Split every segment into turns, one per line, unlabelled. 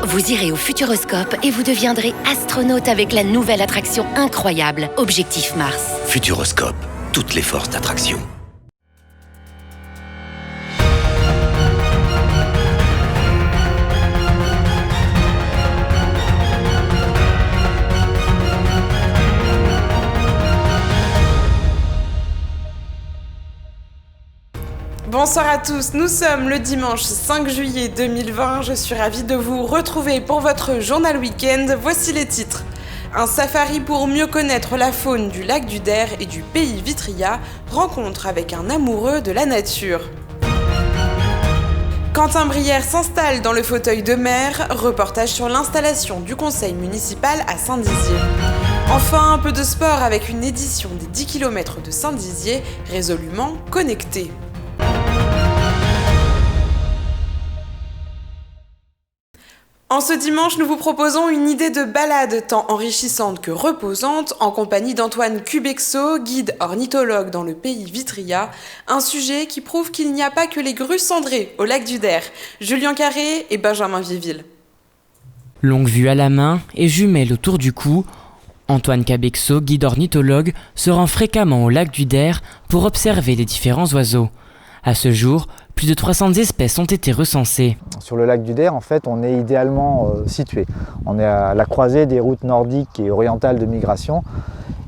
Vous irez au Futuroscope et vous deviendrez astronaute avec la nouvelle attraction incroyable, Objectif Mars.
Futuroscope, toutes les forces d'attraction.
Bonsoir à tous, nous sommes le dimanche 5 juillet 2020, je suis ravie de vous retrouver pour votre journal week-end, voici les titres. Un safari pour mieux connaître la faune du lac du Der et du pays Vitria, rencontre avec un amoureux de la nature. Quentin Brière s'installe dans le fauteuil de maire, reportage sur l'installation du conseil municipal à Saint-Dizier. Enfin, un peu de sport avec une édition des 10 km de Saint-Dizier, résolument connectée. En ce dimanche, nous vous proposons une idée de balade tant enrichissante que reposante en compagnie d'Antoine Cubexo, guide ornithologue dans le pays Vitria, un sujet qui prouve qu'il n'y a pas que les grues cendrées au lac du Der. Julien Carré et Benjamin Viéville.
Longue vue à la main et jumelles autour du cou, Antoine Cubexo, guide ornithologue, se rend fréquemment au lac du Der pour observer les différents oiseaux. À ce jour, plus de 300 espèces ont été recensées.
Sur le lac du Der, en fait, on est idéalement situé. On est à la croisée des routes nordiques et orientales de migration,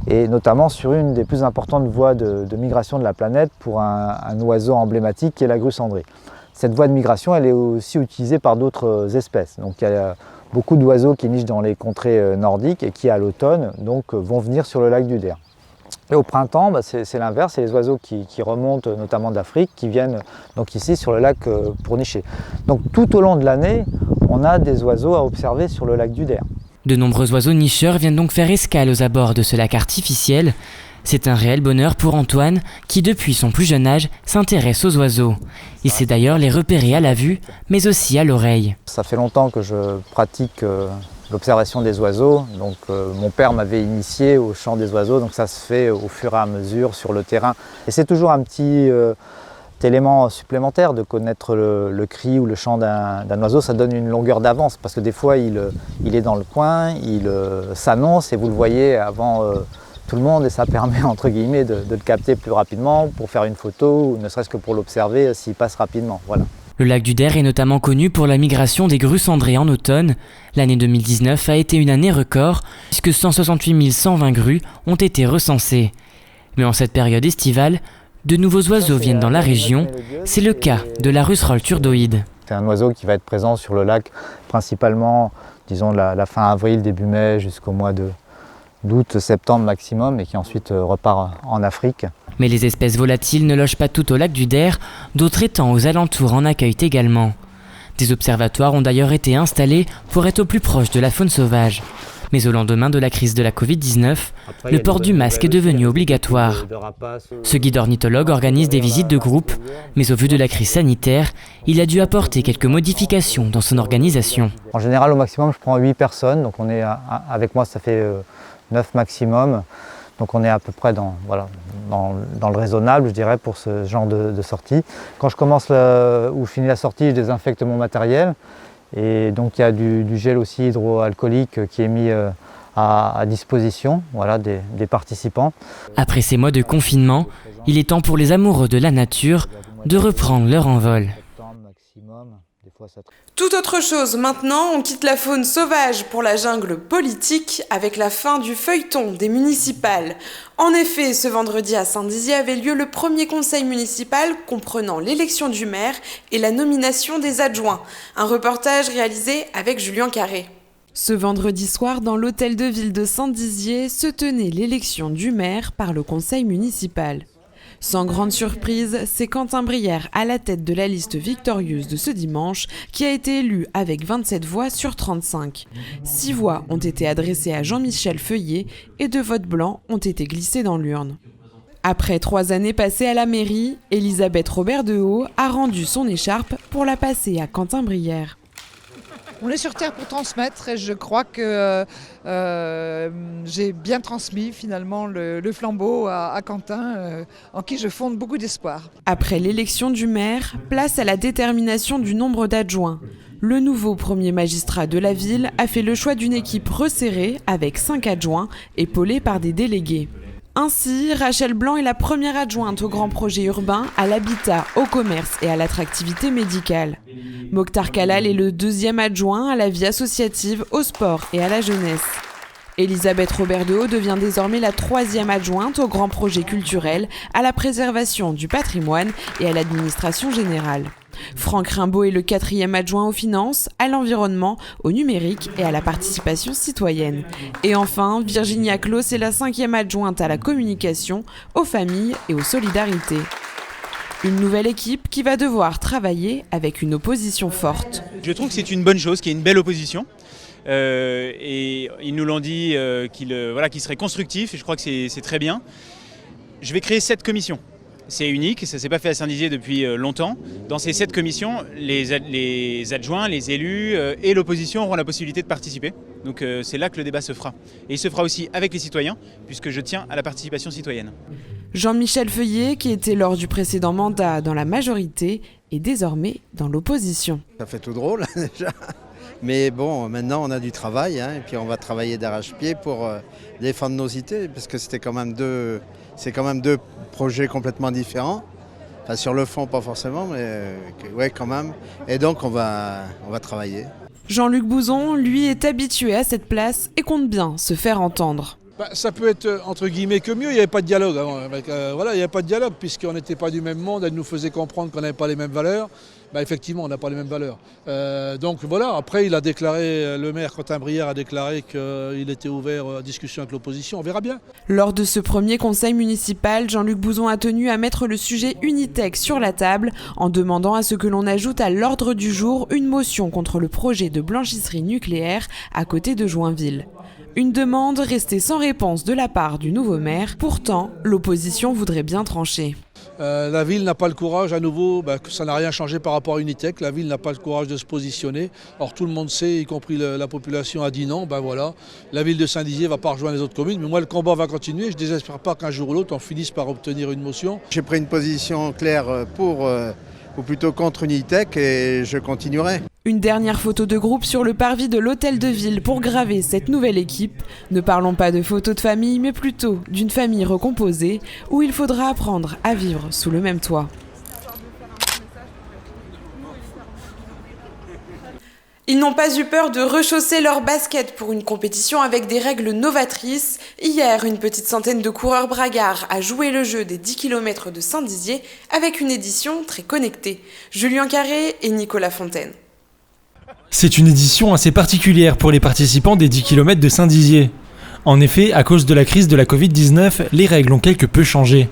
et notamment sur une des plus importantes voies de migration de la planète pour un oiseau emblématique qui est la grue cendrée. Cette voie de migration, elle est aussi utilisée par d'autres espèces. Donc, il y a beaucoup d'oiseaux qui nichent dans les contrées nordiques et qui, à l'automne, vont venir sur le lac du Der. Et au printemps, c'est l'inverse, c'est les oiseaux qui remontent notamment d'Afrique, qui viennent donc ici sur le lac pour nicher. Donc tout au long de l'année, on a des oiseaux à observer sur le lac du Der.
De nombreux oiseaux nicheurs viennent donc faire escale aux abords de ce lac artificiel. C'est un réel bonheur pour Antoine, qui depuis son plus jeune âge s'intéresse aux oiseaux. Il sait d'ailleurs les repérer à la vue, mais aussi à l'oreille.
Ça fait longtemps que je pratique l'observation des oiseaux. Donc, mon père m'avait initié au chant des oiseaux, donc ça se fait au fur et à mesure sur le terrain. Et c'est toujours un petit élément supplémentaire de connaître le cri ou le chant d'un oiseau. Ça donne une longueur d'avance parce que des fois il est dans le coin, il s'annonce et vous le voyez avant tout le monde, et ça permet entre guillemets de le capter plus rapidement pour faire une photo ou ne serait-ce que pour l'observer s'il passe rapidement. Voilà.
Le lac du Der est notamment connu pour la migration des grues cendrées en automne. L'année 2019 a été une année record puisque 168 120 grues ont été recensées. Mais en cette période estivale, de nouveaux oiseaux viennent dans la région. C'est le cas de la russerolle turdoïde.
C'est un oiseau qui va être présent sur le lac principalement, disons, la fin avril, début mai jusqu'au mois d'août, septembre maximum, et qui ensuite repart en Afrique.
Mais les espèces volatiles ne logent pas toutes au lac du Der, d'autres étangs aux alentours en accueillent également. Des observatoires ont d'ailleurs été installés pour être au plus proche de la faune sauvage. Mais au lendemain de la crise de la Covid-19, le port du masque est devenu obligatoire. Ce guide ornithologue organise des visites de groupe, mais au vu de la crise sanitaire, il a dû apporter quelques modifications dans son organisation.
En général, au maximum, je prends 8 personnes, donc on est avec moi, ça fait 9 maximum. Donc on est à peu près dans le raisonnable, je dirais, pour ce genre de sortie. Quand je commence ou je finis la sortie, je désinfecte mon matériel. Et donc il y a du gel aussi hydroalcoolique qui est mis à disposition des participants.
Après ces mois de confinement, il est temps pour les amoureux de la nature de reprendre leur envol.
Tout autre chose maintenant, on quitte la faune sauvage pour la jungle politique avec la fin du feuilleton des municipales. En effet, ce vendredi à Saint-Dizier avait lieu le premier conseil municipal comprenant l'élection du maire et la nomination des adjoints. Un reportage réalisé avec Julien Carré. Ce vendredi soir, dans l'hôtel de ville de Saint-Dizier, se tenait l'élection du maire par le conseil municipal. Sans grande surprise, c'est Quentin Brière à la tête de la liste victorieuse de ce dimanche qui a été élu avec 27 voix sur 35. 6 voix ont été adressées à Jean-Michel Feuillet et 2 votes blancs ont été glissés dans l'urne. Après 3 années passées à la mairie, Elisabeth Robert-Dehaut a rendu son écharpe pour la passer à Quentin Brière.
On est sur Terre pour transmettre et je crois que j'ai bien transmis finalement le flambeau à Quentin, en qui je fonde beaucoup d'espoir.
Après l'élection du maire, place à la détermination du nombre d'adjoints. Le nouveau premier magistrat de la ville a fait le choix d'une équipe resserrée avec 5 adjoints, épaulés par des délégués. Ainsi, Rachel Blanc est la première adjointe au grand projet urbain, à l'habitat, au commerce et à l'attractivité médicale. Mokhtar Khalal est le deuxième adjoint à la vie associative, au sport et à la jeunesse. Elisabeth Robert-Dehaut devient désormais la troisième adjointe au grand projet culturel, à la préservation du patrimoine et à l'administration générale. Franck Rimbaud est le quatrième adjoint aux finances, à l'environnement, au numérique et à la participation citoyenne. Et enfin, Virginia Claus est la cinquième adjointe à la communication, aux familles et aux solidarités. Une nouvelle équipe qui va devoir travailler avec une opposition forte.
Je trouve que c'est une bonne chose, qu'il y ait une belle opposition. Et ils nous l'ont dit qu'il serait constructif et je crois que c'est très bien. Je vais créer 7 commissions. C'est unique, ça ne s'est pas fait à Saint-Dizier depuis longtemps. Dans ces 7 commissions, les adjoints, les élus et l'opposition auront la possibilité de participer. Donc c'est là que le débat se fera. Et il se fera aussi avec les citoyens, puisque je tiens à la participation citoyenne.
Jean-Michel Feuillet, qui était lors du précédent mandat dans la majorité, est désormais dans l'opposition.
Ça fait tout drôle déjà. Mais bon, maintenant on a du travail, et puis on va travailler d'arrache-pied pour défendre nos idées, parce que c'est quand même deux projets complètement différents. Enfin, sur le fond, pas forcément, mais ouais, quand même. Et donc on va travailler. Jean-Luc Bouzon, lui, est habitué à cette place et compte bien se faire entendre.
Ça peut être entre guillemets que mieux, il n'y avait pas de dialogue avant. Il n'y avait pas de dialogue puisqu'on n'était pas du même monde, elle nous faisait comprendre qu'on n'avait pas les mêmes valeurs. Effectivement, on n'a pas les mêmes valeurs. Donc voilà, après il a déclaré, le maire Quentin Brière a déclaré qu'il était ouvert à discussion avec l'opposition, on verra bien.
Lors de ce premier conseil municipal, Jean-Luc Bouzon a tenu à mettre le sujet Unitech sur la table en demandant à ce que l'on ajoute à l'ordre du jour une motion contre le projet de blanchisserie nucléaire à côté de Joinville. Une demande restée sans réponse de la part du nouveau maire. Pourtant, l'opposition voudrait bien trancher.
La ville n'a pas le courage, à nouveau, ça n'a rien changé par rapport à Unitech. La ville n'a pas le courage de se positionner. Or tout le monde sait, y compris la population a dit non. Voilà, la ville de Saint-Dizier ne va pas rejoindre les autres communes. Mais moi, le combat va continuer. Je ne désespère pas qu'un jour ou l'autre, on finisse par obtenir une motion.
J'ai pris une position claire ou plutôt contre Unitech et je continuerai.
Une dernière photo de groupe sur le parvis de l'hôtel de ville pour graver cette nouvelle équipe. Ne parlons pas de photos de famille, mais plutôt d'une famille recomposée où il faudra apprendre à vivre sous le même toit. Ils n'ont pas eu peur de rechausser leurs baskets pour une compétition avec des règles novatrices. Hier, une petite centaine de coureurs bragards a joué le jeu des 10 km de Saint-Dizier avec une édition très connectée. Julien Carré et Nicolas Fontaine.
C'est une édition assez particulière pour les participants des 10 km de Saint-Dizier. En effet, à cause de la crise de la Covid-19, les règles ont quelque peu changé.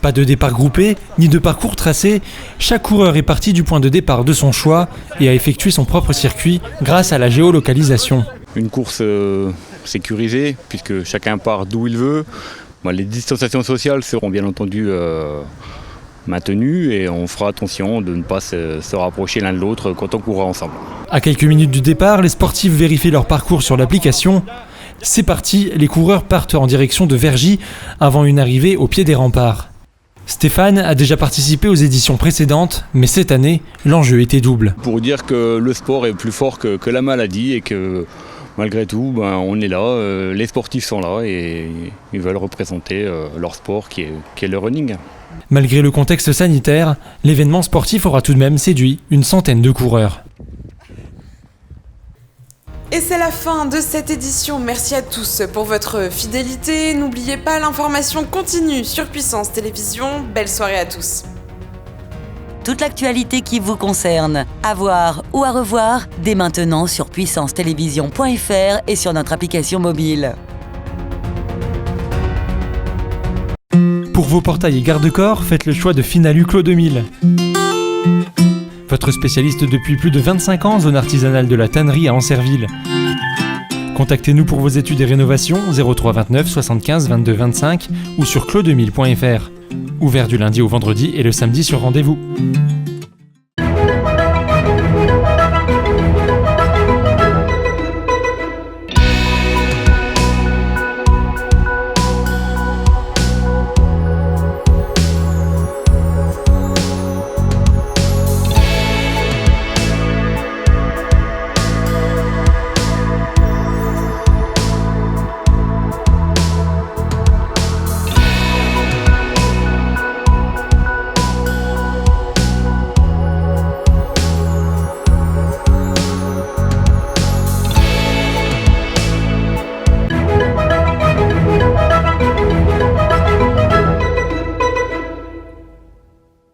Pas de départ groupé, ni de parcours tracé, chaque coureur est parti du point de départ de son choix et a effectué son propre circuit grâce à la géolocalisation.
Une course sécurisée, puisque chacun part d'où il veut. Les distanciations sociales seront bien entendu maintenues et on fera attention de ne pas se rapprocher l'un de l'autre quand on courra ensemble.
À quelques minutes du départ, les sportifs vérifient leur parcours sur l'application. C'est parti, les coureurs partent en direction de Vergy avant une arrivée au pied des remparts. Stéphane a déjà participé aux éditions précédentes, mais cette année, l'enjeu était double.
Pour dire que le sport est plus fort que la maladie et que malgré tout, on est là, les sportifs sont là et ils veulent représenter leur sport qui est le running.
Malgré le contexte sanitaire, l'événement sportif aura tout de même séduit une centaine de coureurs.
Et c'est la fin de cette édition. Merci à tous pour votre fidélité. N'oubliez pas, l'information continue sur Puissance Télévision. Belle soirée à tous.
Toute l'actualité qui vous concerne, à voir ou à revoir, dès maintenant sur puissancetélévision.fr et sur notre application mobile.
Pour vos portails et garde-corps, faites le choix de Finalu Clos 2000. Votre spécialiste depuis plus de 25 ans, zone artisanale de la tannerie à Ancerville. Contactez-nous pour vos études et rénovations 03 29 75 22 25 ou sur clos2000.fr. Ouvert du lundi au vendredi et le samedi sur rendez-vous.